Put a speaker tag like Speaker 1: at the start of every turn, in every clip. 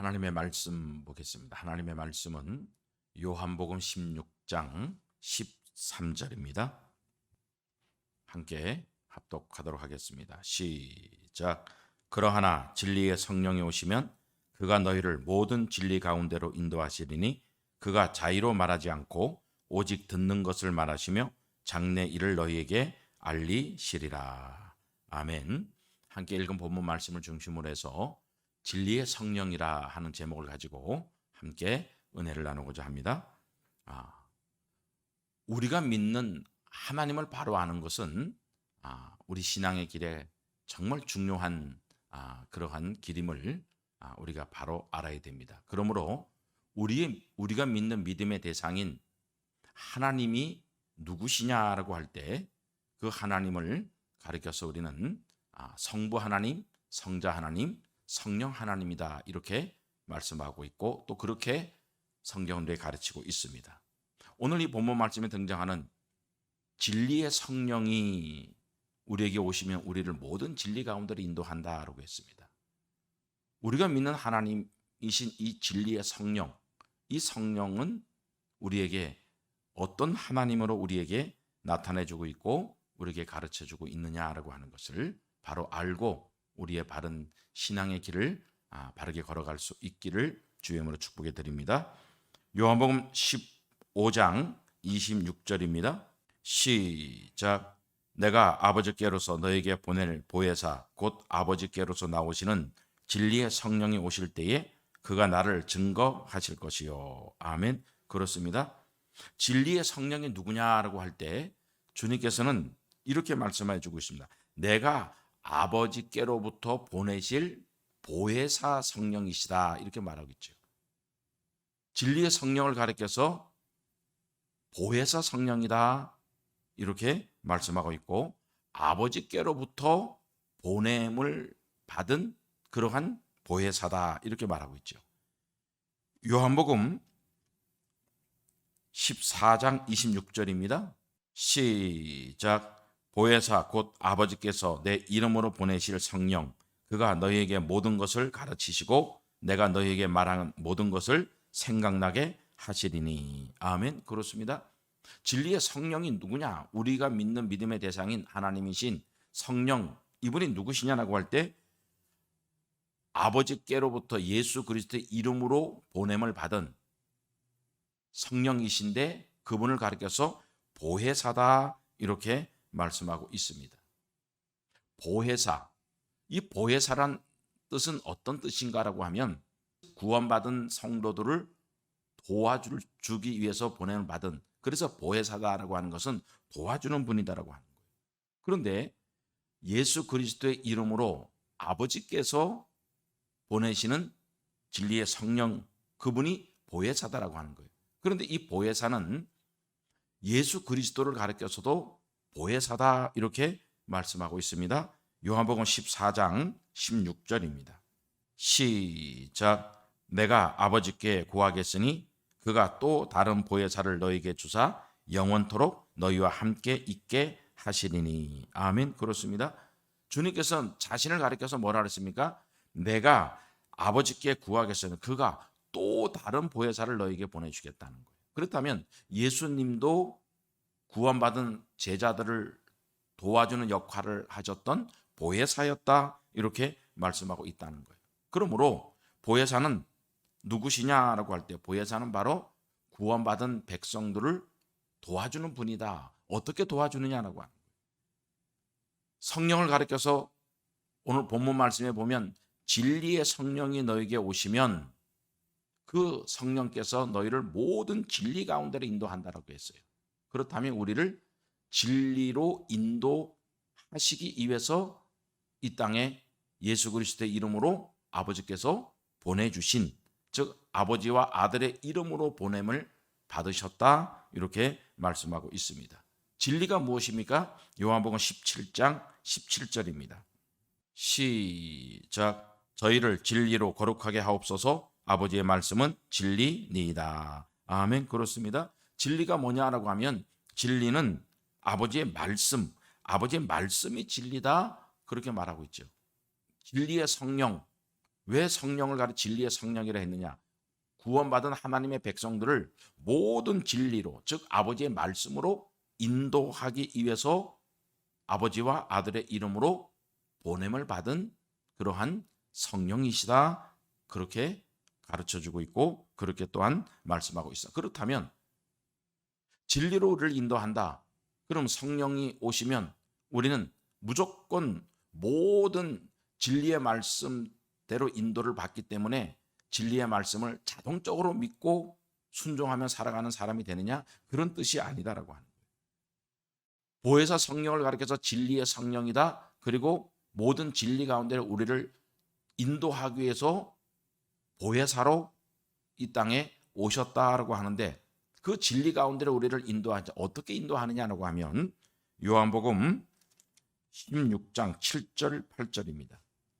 Speaker 1: 하나님의 말씀 보겠습니다. 하나님의 말씀은 요한복음 16장 13절입니다. 함께 합독하도록 하겠습니다. 시작. 그러하나 진리의 성령이 오시면 그가 너희를 모든 진리 가운데로 인도하시리니 그가 자의로 말하지 않고 오직 듣는 것을 말하시며 장래 일을 너희에게 알리시리라. 아멘. 함께 읽은 본문 말씀을 중심으로 해서 진리의 성령이라 하는 제목을 가지고 함께 은혜를 나누고자 합니다. 우리가 믿는 하나님을 바로 아는 것은 우리 신앙의 길에 정말 중요한 그러한 길임을 우리가 바로 알아야 됩니다. 그러므로 우리가 믿는 믿음의 대상인 하나님이 누구시냐라고 할 때 그 하나님을 가리켜서 우리는 성부 하나님, 성자 하나님, 성령 하나님이다 이렇게 말씀하고 있고 또 그렇게 성경은 가르치고 있습니다. 오늘 이 본문 말씀에 등장하는 진리의 성령이 우리에게 오시면 우리를 모든 진리 가운데로 인도한다라고 했습니다. 우리가 믿는 하나님이신 이 진리의 성령, 이 성령은 우리에게 어떤 하나님으로 우리에게 나타내주고 있고 우리에게 가르쳐주고 있느냐라고 하는 것을 바로 알고 우리의 바른 신앙의 길을 바르게 걸어갈 수 있기를 주의 이름으로 축복해 드립니다. 요한복음 15장 26절입니다. 시작. 내가 아버지께로서 너에게 보낼 보혜사 곧 아버지께로서 나오시는 진리의 성령이 오실 때에 그가 나를 증거하실 것이요. 아멘. 그렇습니다. 진리의 성령이 누구냐라고 할 때 주님께서는 이렇게 말씀해 주고 있습니다. 내가 아버지께로부터 보내실 보혜사 성령이시다 이렇게 말하고 있죠. 진리의 성령을 가리켜서 보혜사 성령이다 이렇게 말씀하고 있고 아버지께로부터 보냄을 받은 그러한 보혜사다 이렇게 말하고 있죠. 요한복음 14장 26절입니다. 시작. 보혜사 곧 아버지께서 내 이름으로 보내실 성령 그가 너희에게 모든 것을 가르치시고 내가 너희에게 말하는 모든 것을 생각나게 하시리니. 아멘. 그렇습니다. 진리의 성령이 누구냐? 우리가 믿는 믿음의 대상인 하나님이신 성령, 이분이 누구시냐라고 할 때 아버지께로부터 예수 그리스도의 이름으로 보냄을 받은 성령이신데 그분을 가리켜서 보혜사다 이렇게 말씀하고 있습니다. 보혜사, 이 보혜사란 뜻은 어떤 뜻인가라고 하면 구원받은 성도들을 도와주기 위해서 보냄을 받은, 그래서 보혜사다라고 하는 것은 도와주는 분이다라고 하는 거예요. 그런데 예수 그리스도의 이름으로 아버지께서 보내시는 진리의 성령, 그분이 보혜사다라고 하는 거예요. 그런데 이 보혜사는 예수 그리스도를 가리켜서도 보혜사다 이렇게 말씀하고 있습니다. 요한복음 14장 16절입니다. 시작. 내가 아버지께 구하겠으니 그가 또 다른 보혜사를 너희에게 주사 영원토록 너희와 함께 있게 하시리니. 아멘. 그렇습니다. 주님께서는 자신을 가리켜서 뭐라 그랬습니까? 내가 아버지께 구하겠으니 그가 또 다른 보혜사를 너희에게 보내주겠다는 거예요. 그렇다면 예수님도 구원받은 제자들을 도와주는 역할을 하셨던 보혜사였다 이렇게 말씀하고 있다는 거예요. 그러므로 보혜사는 누구시냐라고 할 때 보혜사는 바로 구원받은 백성들을 도와주는 분이다. 어떻게 도와주느냐라고 하는 거예요. 성령을 가리켜서 오늘 본문 말씀에 보면 진리의 성령이 너에게 오시면 그 성령께서 너희를 모든 진리 가운데로 인도한다라고 했어요. 그렇다면 우리를 진리로 인도하시기 위해서 이 땅에 예수 그리스도의 이름으로 아버지께서 보내주신, 즉 아버지와 아들의 이름으로 보냄을 받으셨다 이렇게 말씀하고 있습니다. 진리가 무엇입니까? 요한복음 17장 17절입니다. 시작. 저희를 진리로 거룩하게 하옵소서. 아버지의 말씀은 진리니이다. 아멘. 그렇습니다. 진리가 뭐냐라고 하면 진리는 아버지의 말씀, 아버지의 말씀이 진리다 그렇게 말하고 있죠. 진리의 성령, 왜 성령을 가르쳐 진리의 성령이라 했느냐? 구원받은 하나님의 백성들을 모든 진리로, 즉 아버지의 말씀으로 인도하기 위해서 아버지와 아들의 이름으로 보냄을 받은 그러한 성령이시다. 그렇게 가르쳐주고 있고 그렇게 또한 말씀하고 있어. 그렇다면 진리로 우리를 인도한다. 그럼 성령이 오시면 우리는 무조건 모든 진리의 말씀대로 인도를 받기 때문에 진리의 말씀을 자동적으로 믿고 순종하며 살아가는 사람이 되느냐? 그런 뜻이 아니다라고 하는 거예요. 보혜사 성령을 가리켜서 진리의 성령이다. 그리고 모든 진리 가운데 우리를 인도하기 위해서 보혜사로 이 땅에 오셨다라고 하는데 그 진리 가운데로 우리를 인도하자. 어떻게 인도하느냐라고 하면 요한복음 16장 7절 8절입니다.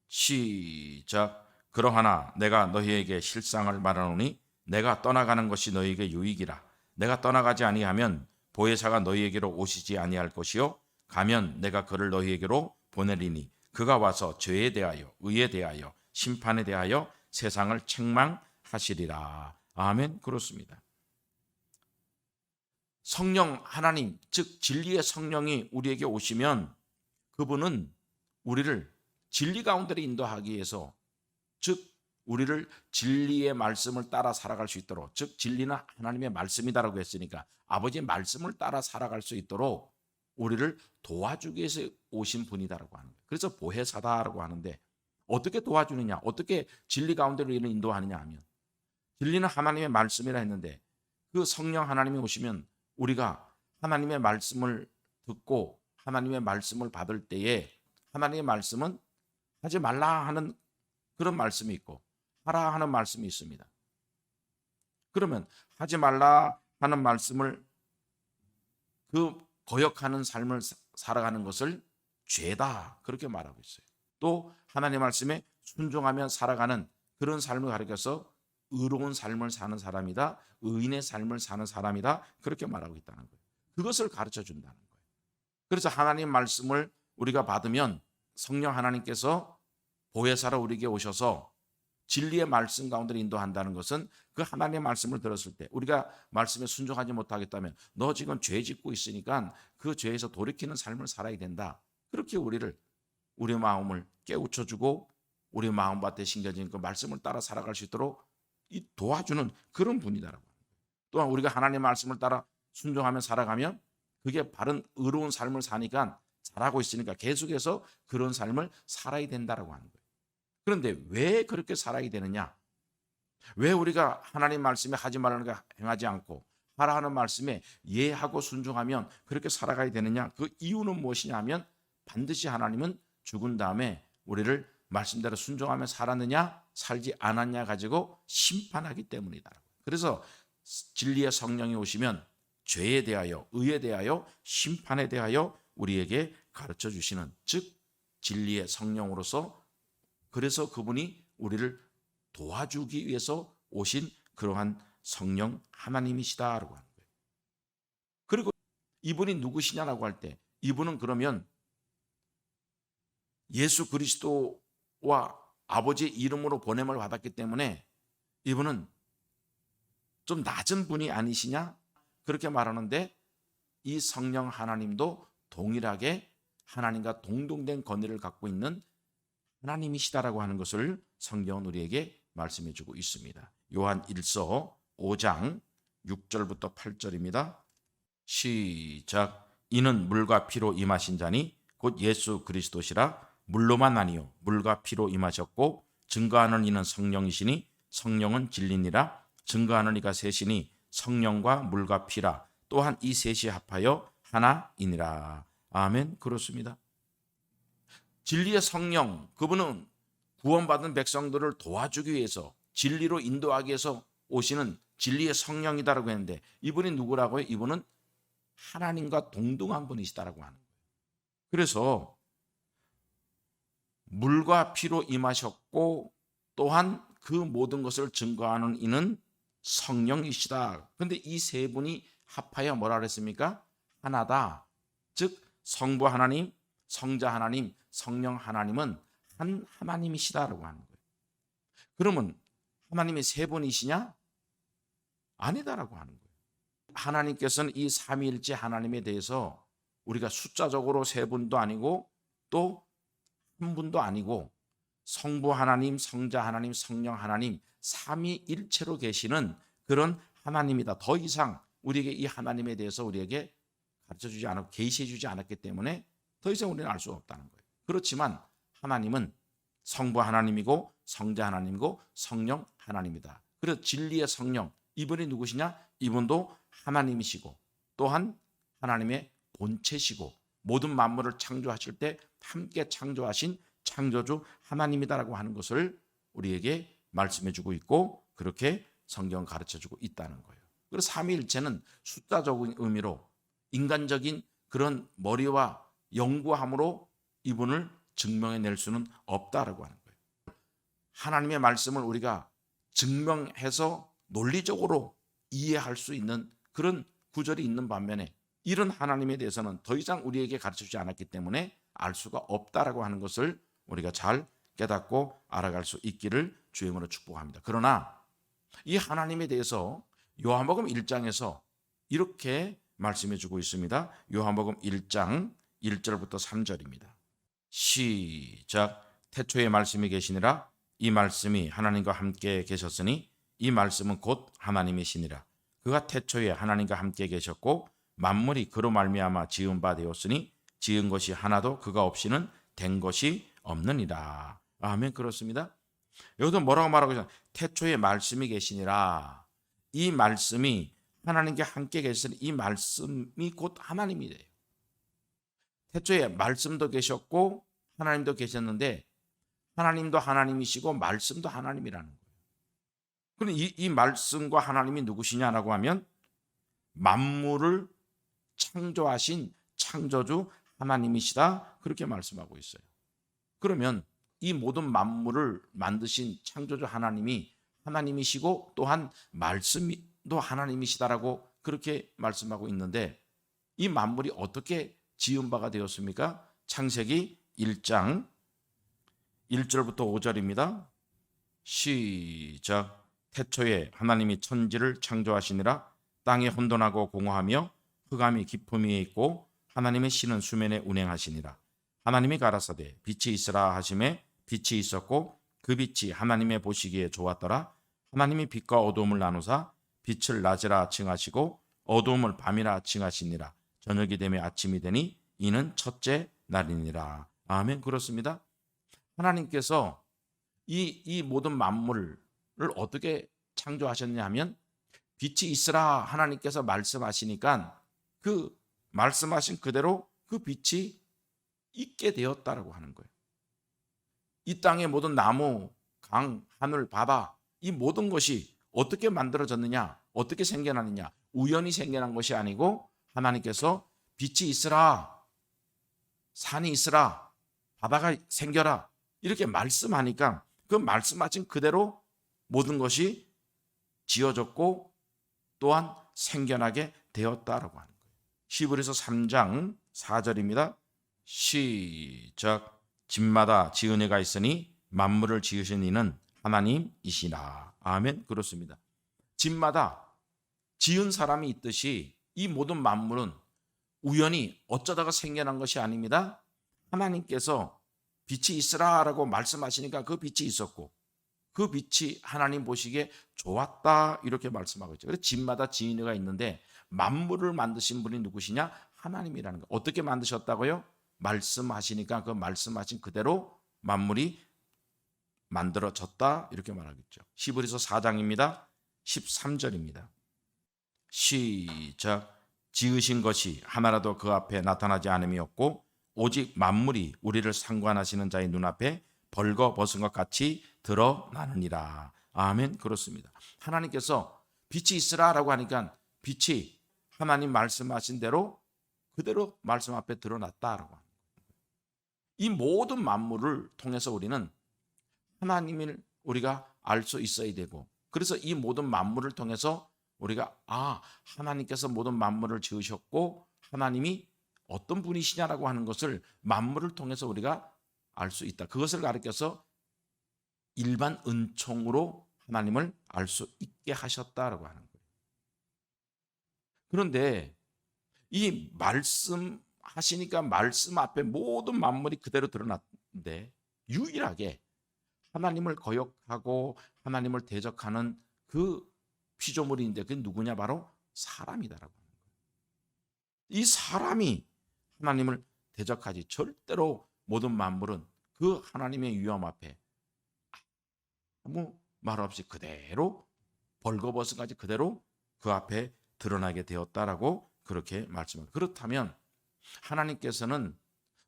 Speaker 1: 시작. 그러하나 내가 너희에게 실상을 말하노니 내가 떠나가는 것이 너희에게 유익이라. 내가 떠나가지 아니하면 보혜사가 너희에게로 오시지 아니할 것이요 가면 내가 그를 너희에게로 보내리니 그가 와서 죄에 대하여 의에 대하여 심판에 대하여 세상을 책망하시리라. 아멘. 그렇습니다. 성령 하나님, 즉 진리의 성령이 우리에게 오시면 그분은 우리를 진리 가운데로 인도하기 위해서, 즉 우리를 진리의 말씀을 따라 살아갈 수 있도록, 즉 진리는 하나님의 말씀이다라고 했으니까 아버지의 말씀을 따라 살아갈 수 있도록 우리를 도와주기 위해서 오신 분이다라고 하는 거예요. 그래서 보혜사다라고 하는데 어떻게 도와주느냐, 어떻게 진리 가운데로 이를 인도하느냐 하면 진리는 하나님의 말씀이라 했는데 그 성령 하나님이 오시면 우리가 하나님의 말씀을 듣고 하나님의 말씀을 받을 때에 하나님의 말씀은 하지 말라 하는 그런 말씀이 있고 하라 하는 말씀이 있습니다. 그러면 하지 말라 하는 말씀을 그 거역하는 삶을 살아가는 것을 죄다 그렇게 말하고 있어요. 또 하나님의 말씀에 순종하며 살아가는 그런 삶을 가리켜서 의로운 삶을 사는 사람이다, 의인의 삶을 사는 사람이다 그렇게 말하고 있다는 거예요. 그것을 가르쳐 준다는 거예요. 그래서 하나님 말씀을 우리가 받으면 성령 하나님께서 보혜사로 우리에게 오셔서 진리의 말씀 가운데 인도한다는 것은 그 하나님의 말씀을 들었을 때 우리가 말씀에 순종하지 못하겠다면 너 지금 죄 짓고 있으니까 그 죄에서 돌이키는 삶을 살아야 된다. 그렇게 우리 마음을 깨우쳐주고 우리 마음밭에 심겨진 그 말씀을 따라 살아갈 수 있도록 도와주는 그런 분이다라고. 또한 우리가 하나님의 말씀을 따라 순종하며 살아가면 그게 바른 의로운 삶을 사니까 잘하고 있으니까 계속해서 그런 삶을 살아야 된다라고 하는 거예요. 그런데 왜 그렇게 살아야 되느냐? 왜 우리가 하나님 말씀에 하지 말라는 거 행하지 않고 하라 하는 말씀에 예하고 순종하면 그렇게 살아가야 되느냐? 그 이유는 무엇이냐면 반드시 하나님은 죽은 다음에 우리를 말씀대로 순종하며 살았느냐 살지 않았냐 가지고 심판하기 때문이다. 그래서 진리의 성령이 오시면 죄에 대하여 의에 대하여 심판에 대하여 우리에게 가르쳐 주시는, 즉 진리의 성령으로서, 그래서 그분이 우리를 도와주기 위해서 오신 그러한 성령 하나님이시다라고 하는 거예요. 그리고 이분이 누구시냐라고 할 때 이분은 그러면 예수 그리스도와 아버지의 이름으로 보냄을 받았기 때문에 이분은 좀 낮은 분이 아니시냐 그렇게 말하는데 이 성령 하나님도 동일하게 하나님과 동등된 권위를 갖고 있는 하나님이시다라고 하는 것을 성경은 우리에게 말씀해 주고 있습니다. 요한 1서 5장 6절부터 8절입니다. 시작. 이는 물과 피로 임하신 자니 곧 예수 그리스도시라. 물로만 아니요 물과 피로 임하셨고 증거하는 이는 성령이시니 성령은 진리니라. 증거하는 이가 셋이니 성령과 물과 피라. 또한 이 셋이 합하여 하나이니라. 아멘. 그렇습니다. 진리의 성령, 그분은 구원받은 백성들을 도와주기 위해서 진리로 인도하기 위해서 오시는 진리의 성령이다라고 했는데 이분이 누구라고요? 이분은 하나님과 동등한 분이시다라고 하는 거예요. 그래서 물과 피로 임하셨고 또한 그 모든 것을 증거하는 이는 성령이시다. 그런데 이 세 분이 합하여 뭐라 그랬습니까? 하나다. 즉 성부 하나님, 성자 하나님, 성령 하나님은 한 하나님이시다라고 하는 거예요. 그러면 하나님이 세 분이시냐? 아니다라고 하는 거예요. 하나님께서는 이 삼위일체 하나님에 대해서 우리가 숫자적으로 세 분도 아니고 또 한 분도 아니고 성부 하나님, 성자 하나님, 성령 하나님 삼위일체로 계시는 그런 하나님이다. 더 이상 우리에게 이 하나님에 대해서 우리에게 가르쳐주지 않았고 계시해주지 않았기 때문에 더 이상 우리는 알 수 없다는 거예요. 그렇지만 하나님은 성부 하나님이고 성자 하나님이고 성령 하나님이다. 그래서 진리의 성령, 이분이 누구시냐? 이분도 하나님이시고 또한 하나님의 본체시고 모든 만물을 창조하실 때 함께 창조하신 창조주 하나님이다라고 하는 것을 우리에게 말씀해주고 있고 그렇게 성경은 가르쳐주고 있다는 거예요. 그래서 삼위일체는 숫자적인 의미로 인간적인 그런 머리와 연구함으로 이분을 증명해낼 수는 없다라고 하는 거예요. 하나님의 말씀을 우리가 증명해서 논리적으로 이해할 수 있는 그런 구절이 있는 반면에 이런 하나님에 대해서는 더 이상 우리에게 가르쳐주지 않았기 때문에 알 수가 없다라고 하는 것을 우리가 잘 깨닫고 알아갈 수 있기를 주님으로 축복합니다. 그러나 이 하나님에 대해서 요한복음 1장에서 이렇게 말씀해 주고 있습니다. 요한복음 1장 1절부터 3절입니다. 시작. 태초에 말씀이 계시니라. 이 말씀이 하나님과 함께 계셨으니 이 말씀은 곧 하나님이시니라. 그가 태초에 하나님과 함께 계셨고 만물이 그로 말미암아 지은 바 되었으니 지은 것이 하나도 그가 없이는 된 것이 없느니라. 아멘. 그렇습니다. 여기도 뭐라고 말하고 있어요? 태초에 말씀이 계시니라. 이 말씀이 하나님과 함께 계시니 이 말씀이 곧 하나님이래요. 태초에 말씀도 계셨고 하나님도 계셨는데 하나님도 하나님이시고 말씀도 하나님이라는 거예요. 그럼 이 말씀과 하나님이 누구시냐라고 하면 만물을 창조하신 창조주 하나님이시다 그렇게 말씀하고 있어요. 그러면 이 모든 만물을 만드신 창조주 하나님이 하나님이시고 또한 말씀도 하나님이시다라고 그렇게 말씀하고 있는데 이 만물이 어떻게 지은 바가 되었습니까? 창세기 1장 1절부터 5절입니다. 시작. 태초에 하나님이 천지를 창조하시니라. 땅이 혼돈하고 공허하며 흑암이 깊음 위에 있고 하나님의 신은 수면에 운행하시니라. 하나님이 가라사대 빛이 있으라 하심에 빛이 있었고 그 빛이 하나님의 보시기에 좋았더라. 하나님이 빛과 어두움을 나누사 빛을 낮이라 칭하시고 어두움을 밤이라 칭하시니라. 저녁이 되며 아침이 되니 이는 첫째 날이니라. 아멘. 그렇습니다. 하나님께서 이 모든 만물을 어떻게 창조하셨냐 하면 빛이 있으라 하나님께서 말씀하시니까 그 말씀하신 그대로 그 빛이 있게 되었다라고 하는 거예요. 이 땅의 모든 나무, 강, 하늘, 바다 이 모든 것이 어떻게 만들어졌느냐, 어떻게 생겨나느냐, 우연히 생겨난 것이 아니고 하나님께서 빛이 있으라, 산이 있으라, 바다가 생겨라 이렇게 말씀하니까 그 말씀하신 그대로 모든 것이 지어졌고 또한 생겨나게 되었다라고 하는 거예요. 히브리서 3장 4절입니다. 시작. 집마다 지은 이가 있으니 만물을 지으신 이는 하나님이시라. 아멘. 그렇습니다. 집마다 지은 사람이 있듯이 이 모든 만물은 우연히 어쩌다가 생겨난 것이 아닙니다. 하나님께서 빛이 있으라라고 말씀하시니까 그 빛이 있었고 그 빛이 하나님 보시기에 좋았다 이렇게 말씀하고 있죠. 그래서 집마다 지은 이가 있는데 만물을 만드신 분이 누구시냐? 하나님이라는 거예요. 어떻게 만드셨다고요? 말씀하시니까 그 말씀하신 그대로 만물이 만들어졌다 이렇게 말하겠죠. 히브리서 4장입니다. 13절입니다. 시작. 지으신 것이 하나라도 그 앞에 나타나지 않음이 없고 오직 만물이 우리를 상관하시는 자의 눈앞에 벌거벗은 것 같이 드러나느니라. 아멘. 그렇습니다. 하나님께서 빛이 있으라라고 하니까 빛이 하나님 말씀하신 대로 그대로 말씀 앞에 드러났다라고 합니다. 이 모든 만물을 통해서 우리는 하나님을 우리가 알 수 있어야 되고 그래서 이 모든 만물을 통해서 우리가 하나님께서 모든 만물을 지으셨고 하나님이 어떤 분이시냐라고 하는 것을 만물을 통해서 우리가 알 수 있다. 그것을 가르쳐서 일반 은총으로 하나님을 알 수 있게 하셨다라고 하는 거예요. 그런데 이 말씀하시니까 말씀 앞에 모든 만물이 그대로 드러났는데 유일하게 하나님을 거역하고 하나님을 대적하는 그 피조물인데 그게 누구냐? 바로 사람이다라고 하는 거예요. 이 사람이 하나님을 대적하지 절대로 모든 만물은 그 하나님의 위엄 앞에 아무 말 없이 그대로 벌거벗은까지 그대로 그 앞에 드러나게 되었다라고 그렇게 말씀합니다. 그렇다면 하나님께서는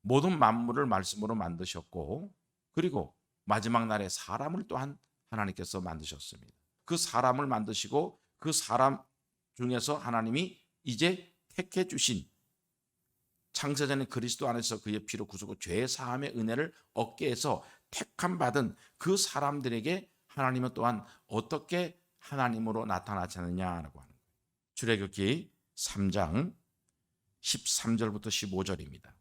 Speaker 1: 모든 만물을 말씀으로 만드셨고 그리고 마지막 날에 사람을 또한 하나님께서 만드셨습니다. 그 사람을 만드시고 그 사람 중에서 하나님이 이제 택해 주신 창세전에 그리스도 안에서 그의 피로 구속을 죄 사함의 은혜를 얻게 해서 택함 받은 그 사람들에게 하나님은 또한 어떻게 하나님으로 나타나셨느냐라고 하는 거예요. 출애굽기 3장 13절부터 15절입니다.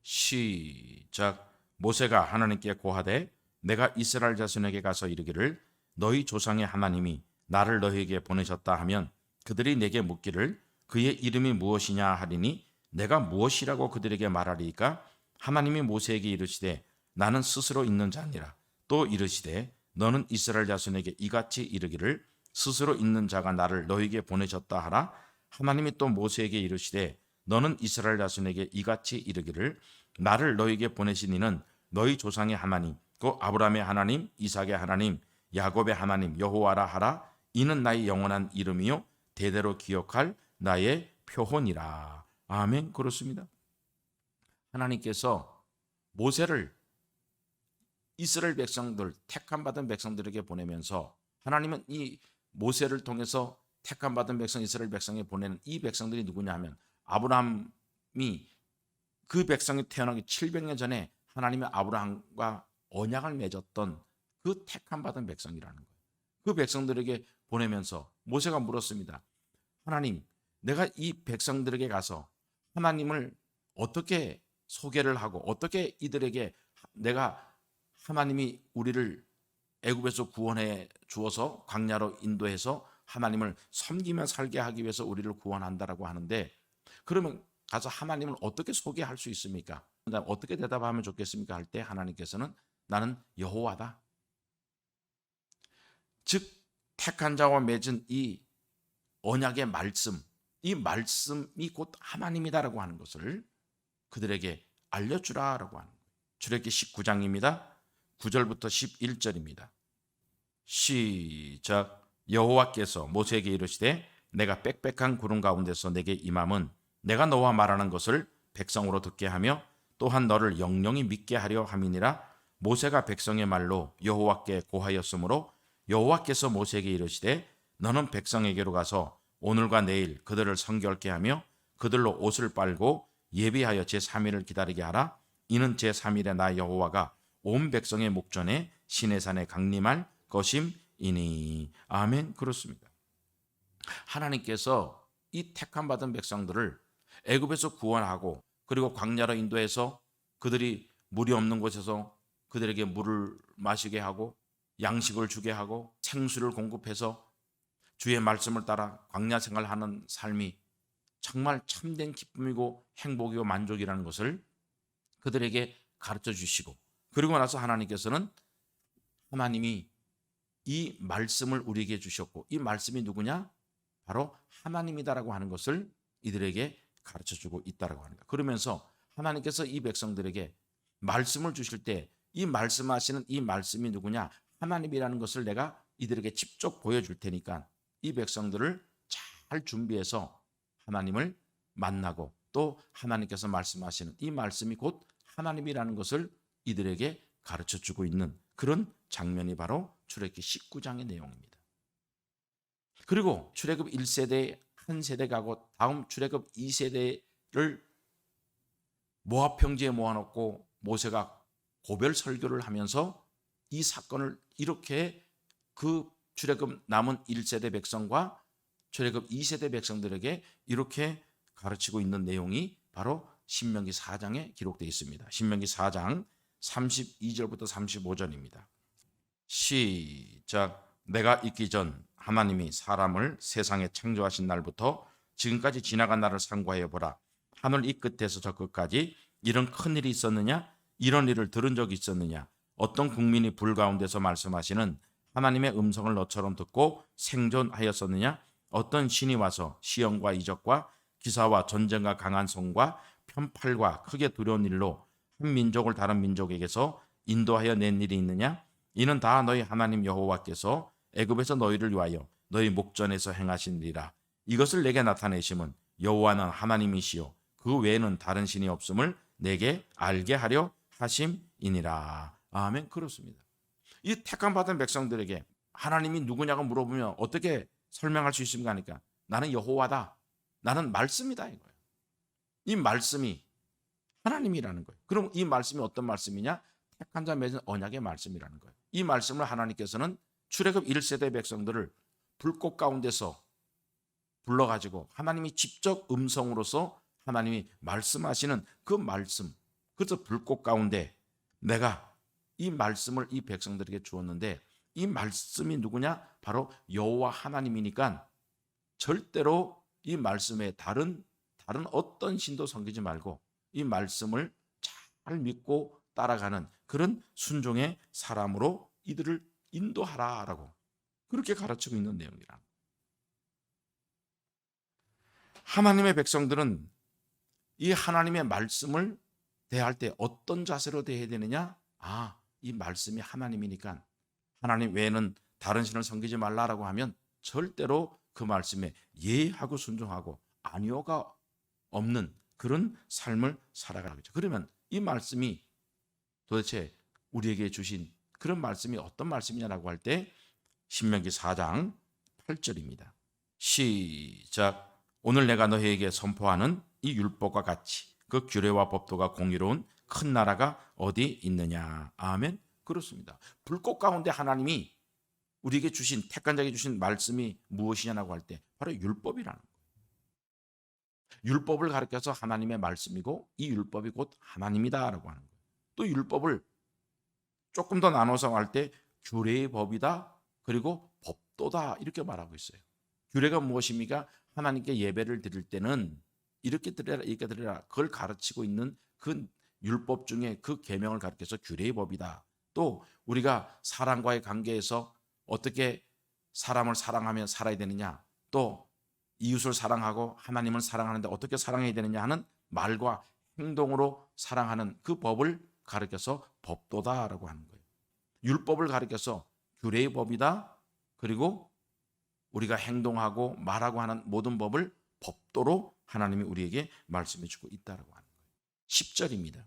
Speaker 1: 시작. 모세가 하나님께 고하되 내가 이스라엘 자손에게 가서 이르기를 너희 조상의 하나님이 나를 너희에게 보내셨다 하면 그들이 내게 묻기를 그의 이름이 무엇이냐 하리니 내가 무엇이라고 그들에게 말하리이까? 하나님이 모세에게 이르시되 나는 스스로 있는 자니라. 또 이르시되 너는 이스라엘 자손에게 이같이 이르기를 스스로 있는 자가 나를 너희에게 보내셨다 하라. 하나님이 또 모세에게 이르시되 너는 이스라엘 자손에게 이같이 이르기를 나를 너희에게 보내신 이는 너희 조상의 하나님 곧 아브라함의 하나님 이삭의 하나님 야곱의 하나님 여호와라 하라. 이는 나의 영원한 이름이요 대대로 기억할 나의 표혼이라. 아멘. 그렇습니다. 하나님께서 모세를 이스라엘 백성들 택함 받은 백성들에게 보내면서 하나님은 이 모세를 통해서 택함 받은 백성 이스라엘 백성에 보내는 이 백성들이 누구냐 하면 아브라함이 그 백성이 태어나기 700년 전에 하나님이 아브라함과 언약을 맺었던 그 택함 받은 백성이라는 거예요. 그 백성들에게 보내면서 모세가 물었습니다. 하나님, 내가 이 백성들에게 가서 하나님을 어떻게 소개를 하고 어떻게 이들에게 내가 하나님이 우리를 애굽에서 구원해 주어서 광야로 인도해서 하나님을 섬기며 살게 하기 위해서 우리를 구원한다라고 하는데 그러면 가서 하나님을 어떻게 소개할 수 있습니까? 어떻게 대답하면 좋겠습니까? 할 때 하나님께서는 나는 여호와다. 즉 택한 자와 맺은 이 언약의 말씀, 이 말씀이 곧 하나님이다라고 하는 것을 그들에게 알려주라라고 하는 거예요. 출애굽기 19장입니다. 9절부터 11절입니다. 시작. 여호와께서 모세에게 이르시되 내가 빽빽한 구름 가운데서 내게 임함은 내가 너와 말하는 것을 백성으로 듣게 하며 또한 너를 영영히 믿게 하려 함이니라. 모세가 백성의 말로 여호와께 고하였으므로 여호와께서 모세에게 이르시되 너는 백성에게로 가서 오늘과 내일 그들을 성결케 하며 그들로 옷을 빨고 예비하여 제3일을 기다리게 하라. 이는 제3일에 나 여호와가 온 백성의 목전에 시내산에 강림할 것임이니. 아멘. 그렇습니다. 하나님께서 이 택함 받은 백성들을 애굽에서 구원하고 그리고 광야로 인도해서 그들이 물이 없는 곳에서 그들에게 물을 마시게 하고 양식을 주게 하고 생수를 공급해서 주의 말씀을 따라 광야 생활하는 삶이 정말 참된 기쁨이고 행복이고 만족이라는 것을 그들에게 가르쳐 주시고 그리고 나서 하나님께서는 하나님이 이 말씀을 우리에게 주셨고 이 말씀이 누구냐? 바로 하나님이다라고 하는 것을 이들에게 가르쳐 주고 있다라고 합니다. 그러면서 하나님께서 이 백성들에게 말씀을 주실 때 이 말씀하시는 이 말씀이 누구냐? 하나님이라는 것을 내가 이들에게 직접 보여줄 테니까 이 백성들을 잘 준비해서 하나님을 만나고 또 하나님께서 말씀하시는 이 말씀이 곧 하나님이라는 것을 이들에게 가르쳐 주고 있는 그런 장면이 바로 출애굽기 19장의 내용입니다. 그리고 출애굽 1세대 한 세대 가고 다음 출애굽 2세대를 모압 평지에 모아놓고 모세가 고별 설교를 하면서 이 사건을 이렇게 그 출애굽 남은 1세대 백성과 출애굽 2세대 백성들에게 이렇게 가르치고 있는 내용이 바로 신명기 4장에 기록되어 있습니다. 신명기 4장 32절부터 35절입니다. 시작. 내가 있기 전 하나님이 사람을 세상에 창조하신 날부터 지금까지 지나간 날을 상고하여 보라. 하늘 이 끝에서 저 끝까지 이런 큰 일이 있었느냐? 이런 일을 들은 적이 있었느냐? 어떤 국민이 불 가운데서 말씀하시는 하나님의 음성을 너처럼 듣고 생존하였었느냐? 어떤 신이 와서 시험과 이적과 기사와 전쟁과 강한 손과 편팔과 크게 두려운 일로 한 민족을 다른 민족에게서 인도하여 낸 일이 있느냐? 이는 다 너희 하나님 여호와께서 애굽에서 너희를 위하여 너희 목전에서 행하신 일이라. 이것을 내게 나타내심은 여호와는 하나님이시요 그 외에는 다른 신이 없음을 내게 알게 하려 하심이니라. 아멘. 그렇습니다. 이 택함 받은 백성들에게 하나님이 누구냐고 물어보면 어떻게 설명할 수 있습니까? 하니까 나는 여호와다. 나는 말씀이다 이거예요. 이 말씀이 하나님이라는 거예요. 그럼 이 말씀이 어떤 말씀이냐? 택한 자 맺은 언약의 말씀이라는 거예요. 이 말씀을 하나님께서는 출애굽 1세대 백성들을 불꽃 가운데서 불러가지고 하나님이 직접 음성으로서 하나님이 말씀하시는 그 말씀, 그래서 불꽃 가운데 내가 이 말씀을 이 백성들에게 주었는데 이 말씀이 누구냐? 바로 여호와 하나님이니까 절대로 이 말씀에 다른 어떤 신도 섬기지 말고 이 말씀을 잘 믿고 따라가는 그런 순종의 사람으로 이들을 인도하라라고 그렇게 가르치고 있는 내용이라. 하나님의 백성들은 이 하나님의 말씀을 대할 때 어떤 자세로 대해야 되느냐? 이 말씀이 하나님이니까 하나님 외에는 다른 신을 섬기지 말라라고 하면 절대로 그 말씀에 예하고 순종하고 아니오가 없는 그런 삶을 살아가겠죠. 그러면 이 말씀이 도대체 우리에게 주신 그런 말씀이 어떤 말씀이냐라고 할 때 신명기 4장 8절입니다. 시작. 오늘 내가 너희에게 선포하는 이 율법과 같이 그 규례와 법도가 공의로운 큰 나라가 어디 있느냐. 아멘. 그렇습니다. 불꽃 가운데 하나님이 우리에게 주신 택한 자에게 주신 말씀이 무엇이냐라고 할 때 바로 율법이라는 거예요. 율법을 가르쳐서 하나님의 말씀이고 이 율법이 곧 하나님이다라고 하는 거예요. 또 율법을 조금 더 나눠서 할 때 규례의 법이다 그리고 법도다 이렇게 말하고 있어요. 규례가 무엇입니까? 하나님께 예배를 드릴 때는 이렇게 드려라 이렇게 드려라 그걸 가르치고 있는 그 율법 중에 그 계명을 가르쳐서 규례의 법이다. 또 우리가 사람과의 관계에서 어떻게 사람을 사랑하며 살아야 되느냐, 또 이웃을 사랑하고 하나님을 사랑하는데 어떻게 사랑해야 되느냐 하는 말과 행동으로 사랑하는 그 법을 가르쳐서 법도다라고 하는 거예요. 율법을 가르쳐서 규례의 법이다. 그리고 우리가 행동하고 말하고 하는 모든 법을 법도로 하나님이 우리에게 말씀해 주고 있다라고 하는 거예요. 10절입니다.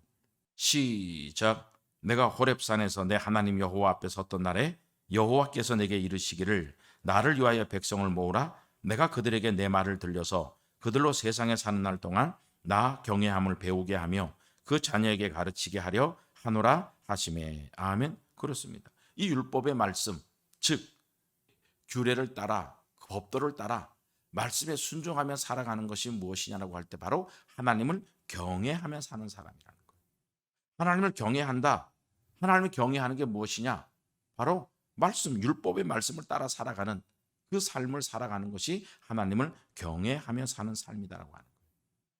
Speaker 1: 시작. 내가 호렙산에서 내 하나님 여호와 앞에 섰던 날에 여호와께서 내게 이르시기를 나를 위하여 백성을 모으라. 내가 그들에게 내 말을 들려서 그들로 세상에 사는 날 동안 나 경외함을 배우게 하며 그 자녀에게 가르치게 하려 하노라 하시매. 아멘. 그렇습니다. 이 율법의 말씀, 즉 규례를 따라 법도를 따라 말씀에 순종하며 살아가는 것이 무엇이냐라고 할 때 바로 하나님을 경외하며 사는 사람이라는 거예요. 하나님을 경외한다. 하나님을 경외하는 게 무엇이냐? 바로 말씀, 율법의 말씀을 따라 살아가는 그 삶을 살아가는 것이 하나님을 경외하며 사는 삶이다라고 하는 거예요.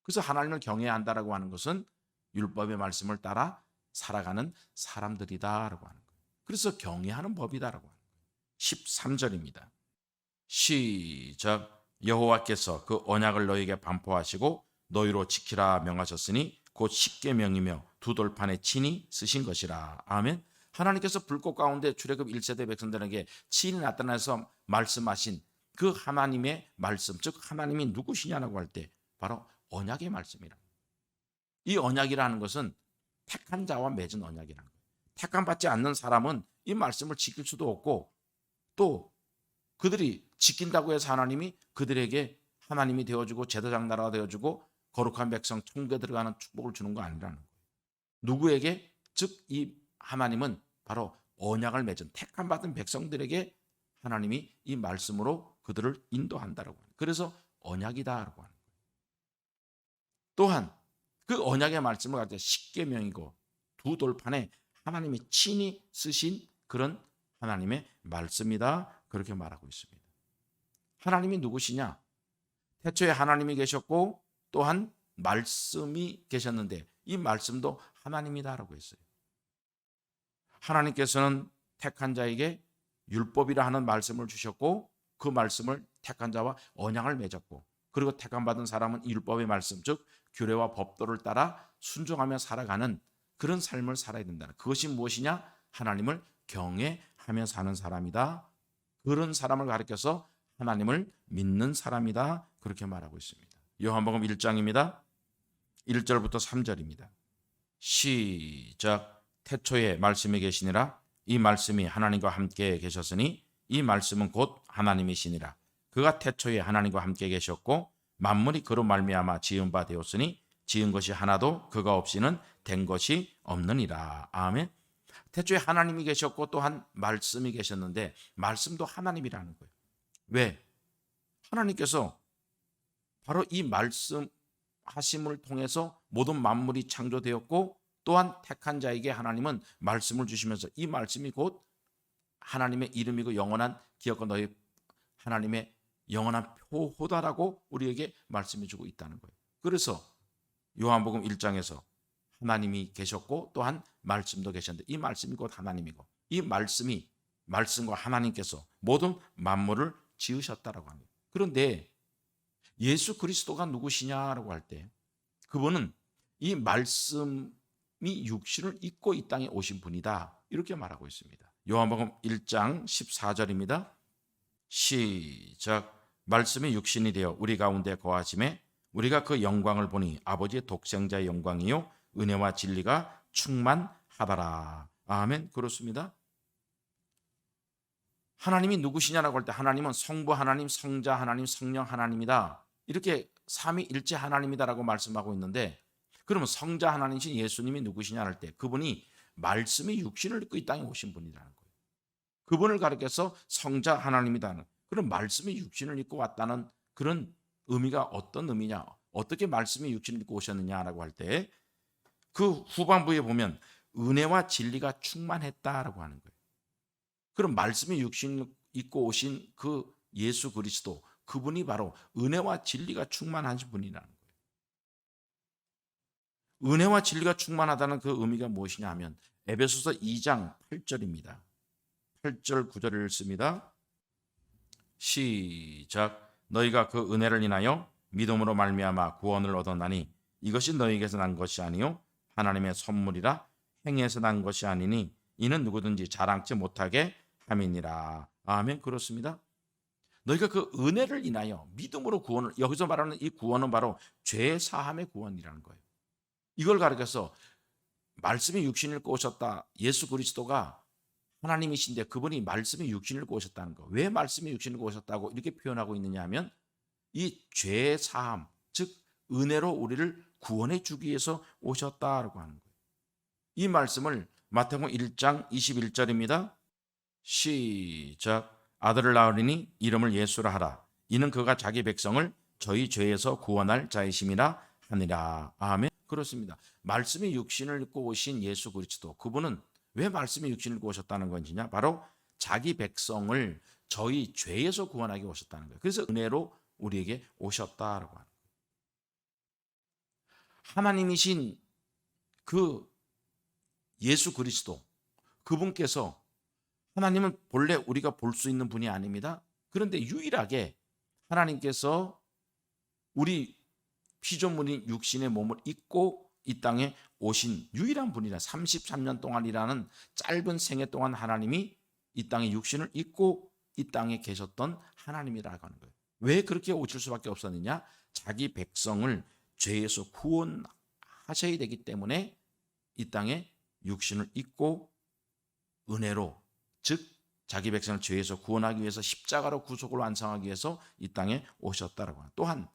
Speaker 1: 그래서 하나님을 경외한다라고 하는 것은 율법의 말씀을 따라 살아가는 사람들이다라고 하는 거예요. 그래서 경외하는 법이다라고 하는 거예요. 13절입니다. 시작. 여호와께서 그 언약을 너희에게 반포하시고 너희로 지키라 명하셨으니 곧 십계명이며 두 돌판에 친히 쓰신 것이라. 아멘. 하나님께서 불꽃 가운데 출애굽 1세대 백성들에게 친히 나타나서 말씀하신 그 하나님의 말씀, 즉 하나님이 누구시냐라고 할 때 바로 언약의 말씀이라. 이 언약이라는 것은 택한 자와 맺은 언약이라는 거예요. 택함 받지 않는 사람은 이 말씀을 지킬 수도 없고 또 그들이 지킨다고 해서 하나님이 그들에게 하나님이 되어주고 제사장 나라가 되어주고 거룩한 백성 천국에 들어가는 축복을 주는 거 아니라는 거예요. 누구에게? 즉 이 하나님은 바로 언약을 맺은 택함 받은 백성들에게 하나님이 이 말씀으로 그들을 인도한다라고 해요. 그래서 언약이다라고 하는 거예요. 또한 그 언약의 말씀을 가지고 십계명이고 두 돌판에 하나님이 친히 쓰신 그런 하나님의 말씀이다. 그렇게 말하고 있습니다. 하나님이 누구시냐? 태초에 하나님이 계셨고 또한 말씀이 계셨는데 이 말씀도 하나님이다라고 했어요. 하나님께서는 택한 자에게 율법이라 하는 말씀을 주셨고 그 말씀을 택한 자와 언약을 맺었고 그리고 택함 받은 사람은 이 율법의 말씀 즉 규례와 법도를 따라 순종하며 살아가는 그런 삶을 살아야 된다는 그것이 무엇이냐? 하나님을 경외하며 사는 사람이다. 그런 사람을 가리켜서 하나님을 믿는 사람이다. 그렇게 말하고 있습니다. 요한복음 1장입니다. 1절부터 3절입니다. 시작. 태초에 말씀이 계시니라. 이 말씀이 하나님과 함께 계셨으니 이 말씀은 곧 하나님이시니라. 그가 태초에 하나님과 함께 계셨고 만물이 그로 말미암아 지은 바 되었으니 지은 것이 하나도 그가 없이는 된 것이 없느니라. 아멘. 태초에 하나님이 계셨고 또한 말씀이 계셨는데 말씀도 하나님이라는 거예요. 왜? 하나님께서 바로 이 말씀하심을 통해서 모든 만물이 창조되었고 또한 택한 자에게 하나님은 말씀을 주시면서 이 말씀이 곧 하나님의 이름이고 영원한 기억과 너희 하나님의 영원한 표호다라고 우리에게 말씀해 주고 있다는 거예요. 그래서 요한복음 1장에서 하나님이 계셨고 또한 말씀도 계셨는데 이 말씀이 곧 하나님이고 이 말씀이 말씀과 하나님께서 모든 만물을 지으셨다라고 합니다. 그런데 예수 그리스도가 누구시냐라고 할 때 그분은 이 말씀이 육신을 입고 이 땅에 오신 분이다. 이렇게 말하고 있습니다. 요한복음 1장 14절입니다. 시작. 말씀이 육신이 되어 우리 가운데 거하심에 우리가 그 영광을 보니 아버지의 독생자의 영광이요 은혜와 진리가 충만하더라. 아멘. 그렇습니다. 하나님이 누구시냐라고 할 때 하나님은 성부 하나님, 성자 하나님, 성령 하나님이다. 이렇게 삼위일체 하나님이다라고 말씀하고 있는데 그러면 성자 하나님이신 예수님이 누구시냐 할 때 그분이 말씀이 육신을 입고 이 땅에 오신 분이라는 거예요. 그분을 가리켜서 성자 하나님이다는 그런 말씀이 육신을 입고 왔다는 그런 의미가 어떤 의미냐? 어떻게 말씀이 육신을 입고 오셨느냐라고 할 때 그 후반부에 보면 은혜와 진리가 충만했다라고 하는 거예요. 그럼 말씀이 육신을 입고 오신 그 예수 그리스도 그분이 바로 은혜와 진리가 충만하신 분이라는 거예요. 은혜와 진리가 충만하다는 그 의미가 무엇이냐 하면 에베소서 2장 8절입니다. 8절 9절을 읽습니다. 시작. 너희가 그 은혜를 인하여 믿음으로 말미암아 구원을 얻었나니 이것이 너희에게서 난 것이 아니요 하나님의 선물이라 행위에서 난 것이 아니니 이는 누구든지 자랑치 못하게 함이니라. 아멘. 그렇습니다. 너희가 그 은혜를 인하여 믿음으로 구원을 여기서 말하는 이 구원은 바로 죄 사함의 구원이라는 거예요. 이걸 가르쳐서 말씀이 육신을 입고 오셨다. 예수 그리스도가 하나님이신데 그분이 말씀이 육신을 입고 오셨다는 거. 왜 말씀이 육신을 입고 오셨다고 이렇게 표현하고 있느냐 하면 이 죄 사함, 즉 은혜로 우리를 구원해 주기 위해서 오셨다라고 하는 거예요. 이 말씀을 마태복음 1장 21절입니다. 시작. 아들을 낳으리니 이름을 예수라 하라. 이는 그가 자기 백성을 저희 죄에서 구원할 자이심이라 하니라. 아멘. 그렇습니다. 말씀이 육신을 입고 오신 예수 그리스도 그분은 왜 말씀이 육신을 입고 오셨다는 건지냐? 바로 자기 백성을 저희 죄에서 구원하기 오셨다는 거예요. 그래서 은혜로 우리에게 오셨다라고 하는 거예요. 하나님이신 그 예수 그리스도 그분께서 하나님은 본래 우리가 볼 수 있는 분이 아닙니다. 그런데 유일하게 하나님께서 우리 피조물인 육신의 몸을 입고 이 땅에 오신 유일한 분이라 33년 동안이라는 짧은 생애 동안 하나님이 이 땅에 육신을 입고 이 땅에 계셨던 하나님이라고 하는 거예요. 왜 그렇게 오실 수밖에 없었느냐? 자기 백성을 죄에서 구원하셔야 되기 때문에 이 땅에 육신을 입고 은혜로 즉 자기 백성을 죄에서 구원하기 위해서 십자가로 구속을 완성하기 위해서 이 땅에 오셨다라고 합니다. 또한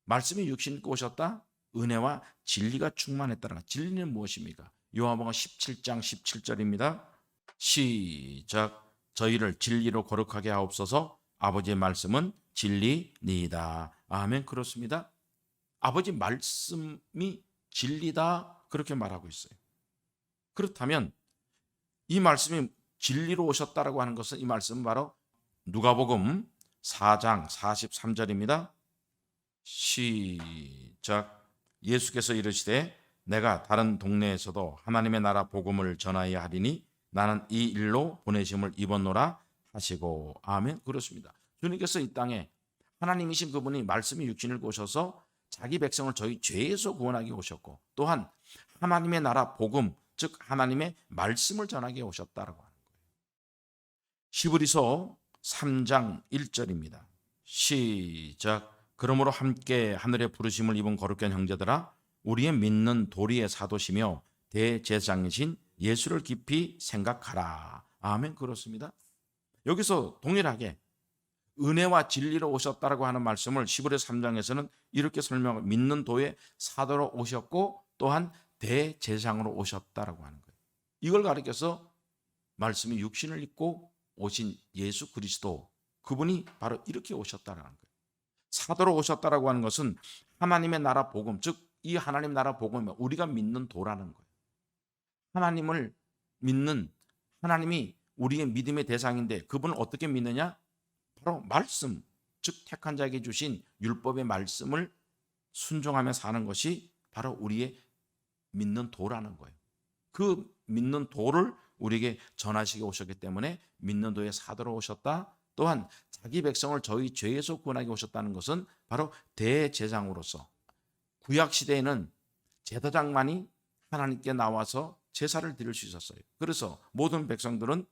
Speaker 1: 말씀이 육신을 입고 오셨다. 은혜와 진리가 충만했다라고. 진리는 무엇입니까? 요한복음 17장 17절입니다. 시작. 저희를 진리로 거룩하게 하옵소서. 아버지의 말씀은 진리니이다. 아멘. 그렇습니다. 아버지 말씀이 진리다 그렇게 말하고 있어요. 그렇다면 이 말씀이 진리로 오셨다라고 하는 것은, 이 말씀은 바로 누가복음 4장 43절입니다. 시작. 예수께서 이르시되 내가 다른 동네에서도 하나님의 나라 복음을 전하여야 하리니 나는 이 일로 보내심을 입었노라 하시고. 아멘. 그렇습니다. 주님께서 이 땅에 하나님이신 그분이 말씀이 육신을 오셔서 자기 백성을 저희 죄에서 구원하게 오셨고, 또한 하나님의 나라 복음, 즉 하나님의 말씀을 전하게 오셨다라고 하는 거예요. 히브리서 3장 1절입니다. 시작. 그러므로 함께 하늘의 부르심을 입은 거룩한 형제들아, 우리의 믿는 도리의 사도시며 대제사장이신 예수를 깊이 생각하라. 아멘. 그렇습니다. 여기서 동일하게 은혜와 진리로 오셨다라고 하는 말씀을 히브리서 3장에서는 이렇게 설명하고, 믿는 도의 사도로 오셨고 또한 대제사장으로 오셨다라고 하는 거예요. 이걸 가리켜서 말씀이 육신을 입고 오신 예수 그리스도, 그분이 바로 이렇게 오셨다라는 거예요. 사도로 오셨다라고 하는 것은 하나님의 나라 복음, 즉 이 하나님 나라 복음은 우리가 믿는 도라는 거예요. 하나님을 믿는, 하나님이 우리의 믿음의 대상인데 그분을 어떻게 믿느냐? 바로 말씀, 즉 택한 자에게 주신 율법의 말씀을 순종하며 사는 것이 바로 우리의 믿는 도라는 거예요. 그 믿는 도를 우리에게 전하시게 오셨기 때문에 믿는 도의 사도로 오셨다. 또한 자기 백성을 저희 죄에서 구원하게 오셨다는 것은 바로 대제사장으로서, 구약 시대에는 제사장만이 하나님께 나와서 제사를 드릴 수 있었어요. 그래서 모든 백성들은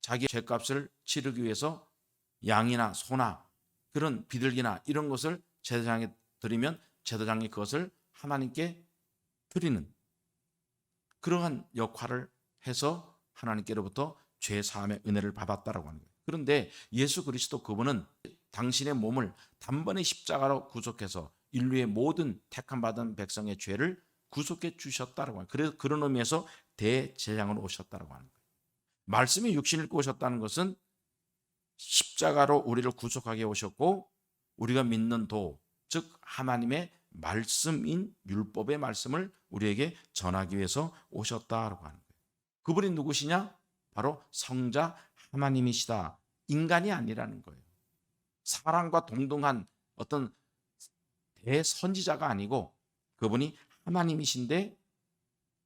Speaker 1: 자기 죄값을 치르기 위해서 양이나 소나 그런 비둘기나 이런 것을 제사장에 드리면 제사장이 그것을 하나님께 드리는 그러한 역할을 해서 하나님께로부터 죄 사함의 은혜를 받았다라고 하는 거예요. 그런데 예수 그리스도 그분은 당신의 몸을 단번에 십자가로 구속해서 인류의 모든 택함 받은 백성의 죄를 구속해 주셨다라고 하는 거예요. 그래서 그런 의미에서 대제사장으로 오셨다라고 하는 거예요. 말씀이 육신을 입고 오셨다는 것은 십자가로 우리를 구속하게 오셨고, 우리가 믿는 도, 즉 하나님의 말씀인 율법의 말씀을 우리에게 전하기 위해서 오셨다라고 하는 거예요. 그분이 누구시냐? 바로 성자 하나님이시다. 인간이 아니라는 거예요. 사람과 동등한 어떤 대선지자가 아니고 그분이 하나님이신데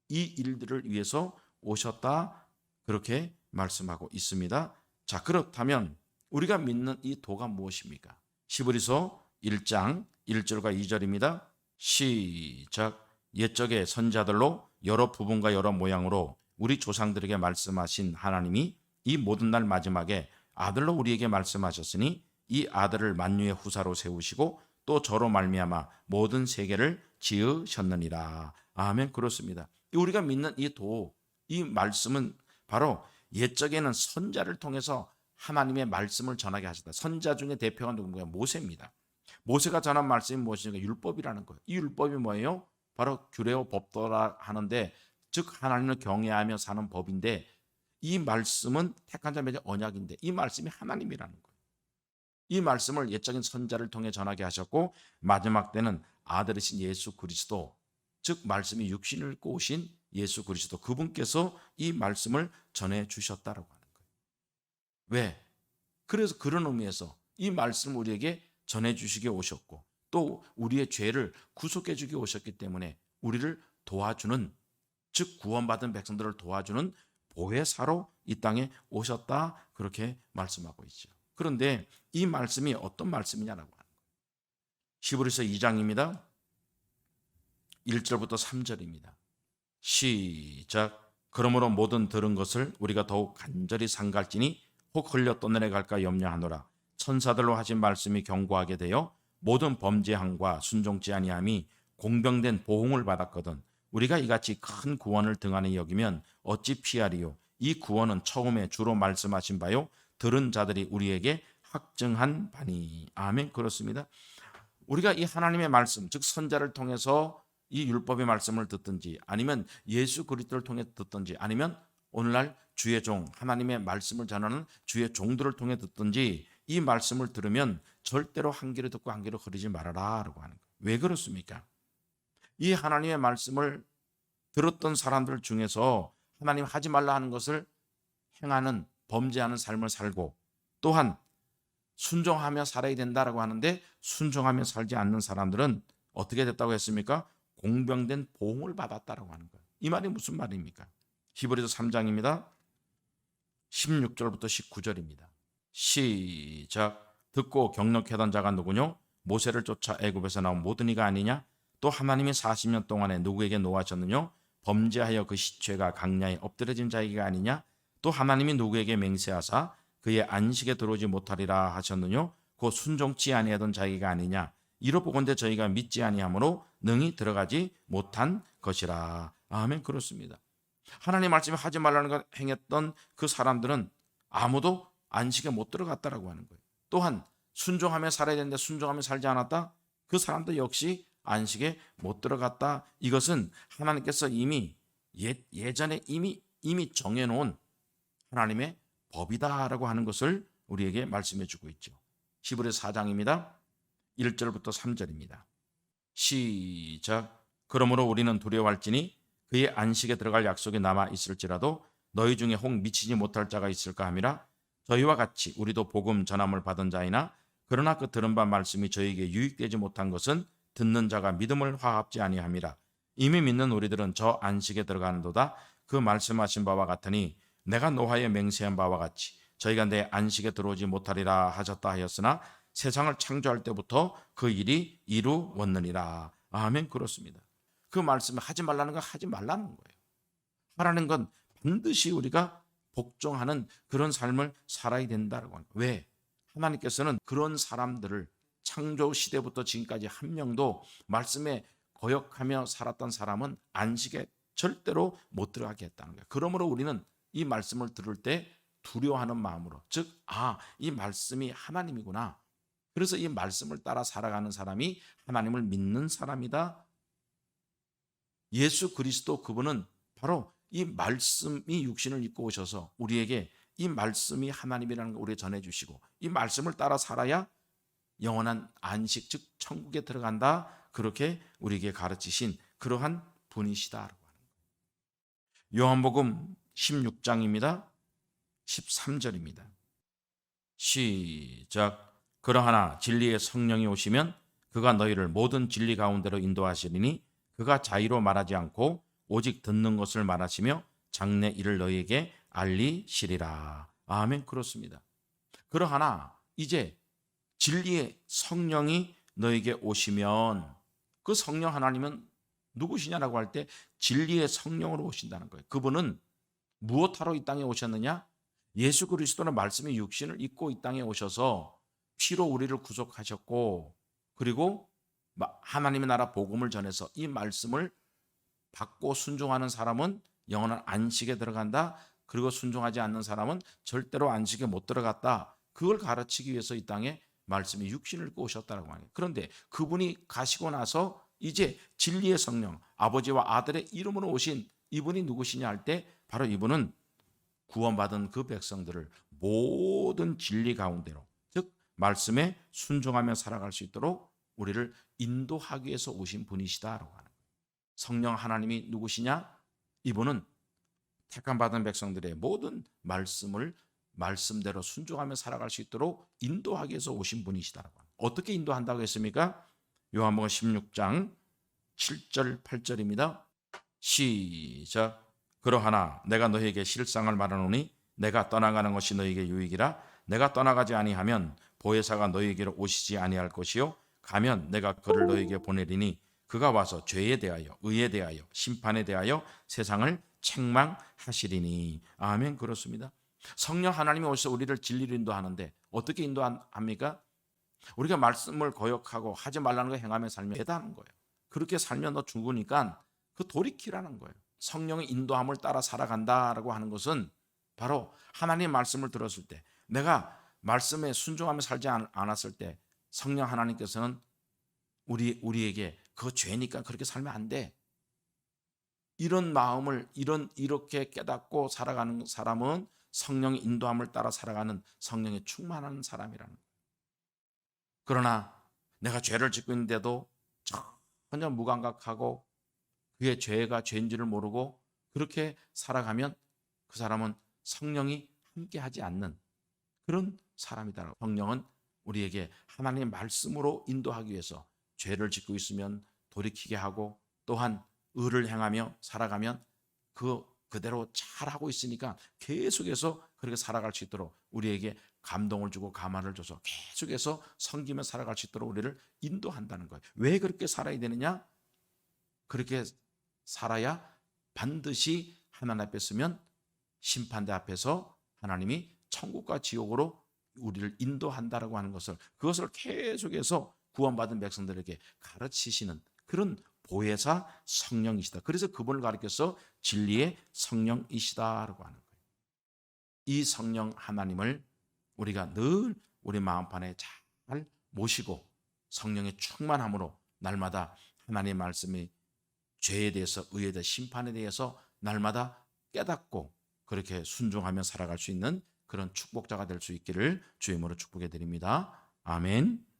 Speaker 1: 이 일들을 위해서 오셨다, 그렇게 말씀하고 있습니다. 자, 그렇다면 우리가 믿는 이 도가 무엇입니까? 히브리서 1장 1절과 2절입니다. 시작. 옛적의 선자들로 여러 부분과 여러 모양으로 우리 조상들에게 말씀하신 하나님이 이 모든 날 마지막에 아들로 우리에게 말씀하셨으니 이 아들을 만유의 후사로 세우시고 또 저로 말미암아 모든 세계를 지으셨느니라. 아멘. 그렇습니다. 우리가 믿는 이 도, 이 말씀은 바로 옛적에는 선자를 통해서 하나님의 말씀을 전하게 하셨다. 선자 중에 대표가 누군가요? 모세입니다. 모세가 전한 말씀이 무엇이냐? 율법이라는 거예요. 이 율법이 뭐예요? 바로 규례와 법도라 하는데, 즉 하나님을 경외하며 사는 법인데, 이 말씀은 택한 자의 언약인데 이 말씀이 하나님이라는 거예요. 이 말씀을 옛적인 선자를 통해 전하게 하셨고, 마지막 때는 아들이신 예수 그리스도, 즉 말씀이 육신을 입고 오신 예수 그리스도, 그분께서 이 말씀을 전해 주셨다라고 하는 거예요. 왜? 그래서 그런 의미에서 이 말씀을 우리에게 전해 주시게 오셨고, 또 우리의 죄를 구속해 주게 오셨기 때문에 우리를 도와주는, 즉 구원받은 백성들을 도와주는 보혜사로 이 땅에 오셨다, 그렇게 말씀하고 있죠. 그런데 이 말씀이 어떤 말씀이냐라고 하는 거예요. 히브리서 2장입니다. 1절부터 3절입니다. 시작. 그러므로 모든 들은 것을 우리가 더욱 간절히 삼갈지니 혹 흘려 떠내려갈까 염려하노라. 천사들로 하신 말씀이 경고하게 되어 모든 범죄함과 순종치 아니함이 공병된 보응을 받았거든. 우리가 이같이 큰 구원을 등한히 여기면 어찌 피하리요. 이 구원은 처음에 주로 말씀하신 바요 들은 자들이 우리에게 확증한 바니. 아멘. 그렇습니다. 우리가 이 하나님의 말씀, 즉 선자를 통해서 이 율법의 말씀을 듣든지, 아니면 예수 그리스도를 통해 듣든지, 아니면 오늘날 주의 종, 하나님의 말씀을 전하는 주의 종들을 통해 듣든지, 이 말씀을 들으면 절대로 한 귀로 듣고 한 귀로 거리지 말아라 라고 하는 거예요. 왜 그렇습니까? 이 하나님의 말씀을 들었던 사람들 중에서 하나님 하지 말라 하는 것을 행하는 범죄하는 삶을 살고 또한 순종하며 살아야 된다라고 하는데 순종하며 살지 않는 사람들은 어떻게 됐다고 했습니까? 공병된 보응을 받았다라고 하는 거예요. 이 말이 무슨 말입니까? 히브리서 3장입니다. 16절부터 19절입니다. 시작. 듣고 경력하던 자가 누구뇨? 모세를 쫓아 애굽에서 나온 모든 이가 아니냐? 또 하나님이 40년 동안에 누구에게 노하셨느뇨? 범죄하여 그 시체가 강야에 엎드려진 자에게 아니냐? 또 하나님이 누구에게 맹세하사 그의 안식에 들어오지 못하리라 하셨느뇨? 곧 순종치 아니하던 자에게 아니냐? 이로 보건대 저희가 믿지 아니하므로 능히 들어가지 못한 것이라. 아멘. 그렇습니다. 하나님 말씀에 하지 말라는 걸 행했던 그 사람들은 아무도 안식에 못 들어갔다라고 하는 거예요. 또한 순종하며 살아야 되는데 순종하며 살지 않았다? 그 사람도 역시 안식에 못 들어갔다. 이것은 하나님께서 이미 예전에 이미 정해놓은 하나님의 법이다라고 하는 것을 우리에게 말씀해 주고 있죠. 히브리서 4장입니다. 1절부터 3절입니다. 시작. 그러므로 우리는 두려워할지니 그의 안식에 들어갈 약속이 남아 있을지라도 너희 중에 혹 미치지 못할 자가 있을까 함이라. 저희와 같이 우리도 복음 전함을 받은 자이나 그러나 그 들은 바 말씀이 저희에게 유익되지 못한 것은 듣는 자가 믿음을 화합지 아니함이라. 이미 믿는 우리들은 저 안식에 들어가는도다. 그 말씀하신 바와 같으니 내가 노하에 맹세한 바와 같이 저희가 내 안식에 들어오지 못하리라 하셨다 하였으나 세상을 창조할 때부터 그 일이 이루었느니라. 아멘. 그렇습니다. 그 말씀을 하지 말라는 건 하지 말라는 거예요. 하라는 건 반드시 우리가 복종하는 그런 삶을 살아야 된다고 하는 거예요. 왜? 하나님께서는 그런 사람들을 창조 시대부터 지금까지 한 명도 말씀에 거역하며 살았던 사람은 안식에 절대로 못 들어가게 했다는 거예요. 그러므로 우리는 이 말씀을 들을 때 두려워하는 마음으로, 즉, 이 말씀이 하나님이구나. 그래서 이 말씀을 따라 살아가는 사람이 하나님을 믿는 사람이다. 예수 그리스도 그분은 바로 이 말씀이 육신을 입고 오셔서 우리에게 이 말씀이 하나님이라는 걸 우리에게 전해주시고 이 말씀을 따라 살아야 영원한 안식, 즉 천국에 들어간다. 그렇게 우리에게 가르치신 그러한 분이시다라고 하는 거예요. 요한복음 16장입니다. 13절입니다. 시작. 그러하나 진리의 성령이 오시면 그가 너희를 모든 진리 가운데로 인도하시리니 그가 자의로 말하지 않고 오직 듣는 것을 말하시며 장래 일을 너희에게 알리시리라. 아멘. 그렇습니다. 그러하나 이제 진리의 성령이 너에게 오시면 그 성령 하나님은 누구시냐라고 할 때 진리의 성령으로 오신다는 거예요. 그분은 무엇하러 이 땅에 오셨느냐? 예수 그리스도는 말씀의 육신을 입고 이 땅에 오셔서 피로 우리를 구속하셨고 그리고 하나님의 나라 복음을 전해서 이 말씀을 받고 순종하는 사람은 영원한 안식에 들어간다. 그리고 순종하지 않는 사람은 절대로 안식에 못 들어갔다. 그걸 가르치기 위해서 이 땅에 말씀이 육신을 입고 오셨다고 하네요. 그런데 그분이 가시고 나서 이제 진리의 성령, 아버지와 아들의 이름으로 오신 이분이 누구시냐 할 때 바로 이분은 구원받은 그 백성들을 모든 진리 가운데로, 즉 말씀에 순종하며 살아갈 수 있도록 우리를 인도하기 위해서 오신 분이시다라고 하는 거예요. 성령 하나님이 누구시냐? 이분은 택함 받은 백성들의 모든 말씀대로 순종하며 살아갈 수 있도록 인도하기 위해서 오신 분이시다라고 합니다. 어떻게 인도한다고 했습니까? 요한복음 16장 7절 8절입니다. 시작. 그러하나 내가 너희에게 실상을 말하노니 내가 떠나가는 것이 너희에게 유익이라. 내가 떠나가지 아니하면 보혜사가 너희에게로 오시지 아니할 것이요 가면 내가 그를 너희에게 보내리니 그가 와서 죄에 대하여 의에 대하여 심판에 대하여 세상을 책망하시리니. 아멘. 그렇습니다. 성령 하나님이 오셔서 우리를 진리로 인도하는데 어떻게 인도합니까? 우리가 말씀을 거역하고 하지 말라는 거 행하며 살면 되다는 거예요. 그렇게 살면 너 죽으니까 그 돌이키라는 거예요. 성령의 인도함을 따라 살아간다라고 하는 것은 바로 하나님의 말씀을 들었을 때 내가 말씀에 순종하며 살지 않았을 때 성령 하나님께서는 우리에게 그거 죄니까 그렇게 살면 안 돼. 이런 마음을 이렇게 깨닫고 살아가는 사람은 성령의 인도함을 따라 살아가는 성령에 충만한 사람이라는 거예요. 그러나 내가 죄를 짓고 있는데도 전혀 무감각하고 그의 죄가 죄인지를 모르고 그렇게 살아가면 그 사람은 성령이 함께하지 않는 그런 사람이다. 성령은 우리에게 하나님의 말씀으로 인도하기 위해서 죄를 짓고 있으면 돌이키게 하고, 또한 의를 행하며 살아가면 그대로 잘하고 있으니까 계속해서 그렇게 살아갈 수 있도록 우리에게 감동을 주고 감화를 줘서 계속해서 섬기며 살아갈 수 있도록 우리를 인도한다는 거예요. 왜 그렇게 살아야 되느냐? 그렇게 살아야 반드시 하나님 앞에 서면 심판대 앞에서 하나님이 천국과 지옥으로 우리를 인도한다라고 하는 것을, 그것을 계속해서 구원받은 백성들에게 가르치시는 그런 보혜사 성령이시다. 그래서 그분을 가리켜서 진리의 성령이시다라고 하는 거예요. 이 성령 하나님을 우리가 늘 우리 마음판에 잘 모시고 성령의 충만함으로 날마다 하나님의 말씀이 죄에 대해서, 의에 대해서, 심판에 대해서 날마다 깨닫고 그렇게 순종하며 살아갈 수 있는 그런 축복자가 될 수 있기를 주의 이름으로 축복해 드립니다. 아멘.